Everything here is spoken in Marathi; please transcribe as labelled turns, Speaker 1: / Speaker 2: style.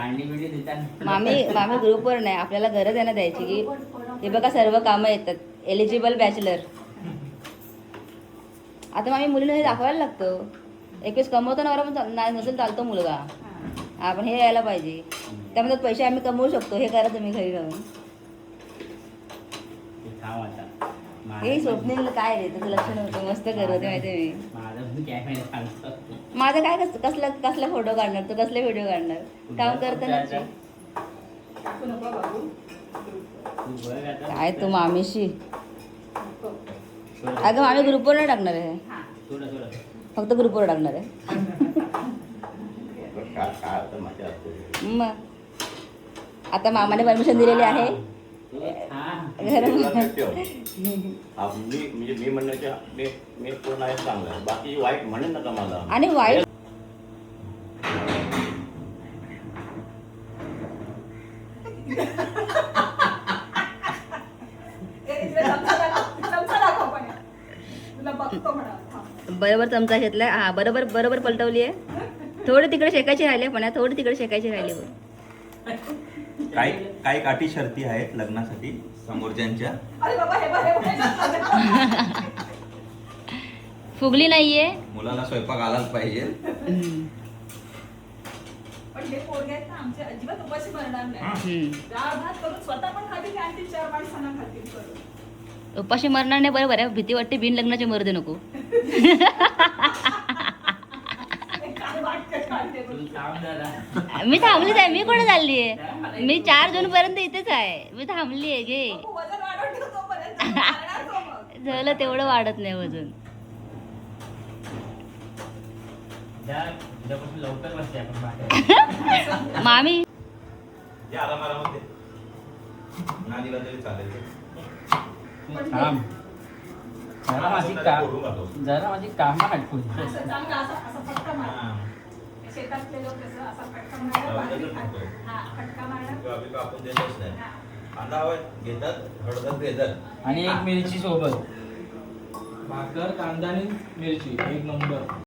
Speaker 1: मामी मामी ग्रुपवर नाही, आपल्याला गरज आहे ना द्यायची की हे बघा सर्व कामं येतात. Eligible bachelor. आता मामी मुलीला हे दाखवायला लागतं. एक वेळेस कमवतो नवरा पण नसेल चालतो मुलगा. आपण हे यायला पाहिजे. त्यामध्ये पैसे आम्ही कमवू शकतो. हे करा तुम्ही घरी राहून. हे स्वप्नील काय रे तुझं लक्ष नव्हतं. मस्त करत माहिती मी. माझं काय कसला फोटो काढणार तू, कसले व्हिडिओ काढणार. काम करताना काय तू मामीशी. अगं मामी ग्रुपवर नाही टाकणार आहे, फक्त ग्रुपवर टाकणार आहे. मग आता मामाने परमिशन दिलेली आहे.
Speaker 2: मी म्हणण्याच्या मी पूर्ण आहे चांगलं, बाकी वाईट म्हणेन नका मला.
Speaker 1: आणि वाईट बरोबर चमचा घेतलाय. हा बरोबर बरोबर पलटवली आहे. थोडी तिकडे शेकायची राहिली पण थोडी तिकडे शेकायची राहिली.
Speaker 3: काही काठी शर्ती आहेत लग्नासाठी समोरच्यांच्या.
Speaker 1: फुगली नाहीये.
Speaker 3: मुलाला स्वयंपाक आलाच पाहिजे.
Speaker 4: पण हे पोरगे आहेत ना आमचे अजिबात उपाशी मरणार नाही. डाळ भात करून स्वतः पण खातील आणि 4 माणसांना खातील करून.
Speaker 1: उपाशी मरणार नाही बरोबर आहे. भीती वाटते बिन लग्नाचे मरू दे नको. मी थांबलीच आहे. मी कोण चालली आहे. मी 4 जून पर्यंत इथेच आहे. मी थांबली आहे. घे झालं तेवढं वाढत नाही वजन. मामी
Speaker 3: नानीला तरी चालेल.
Speaker 5: जरा माझी कामं हटकून
Speaker 4: शेतातले लोक कसं असा फटका मारला.
Speaker 3: आपण देतच नाही. कांदा घेतात, हळद घेतात
Speaker 5: आणि एक मिरची सोबत. भाकर, कांदा आणि मिरची एक नंबर.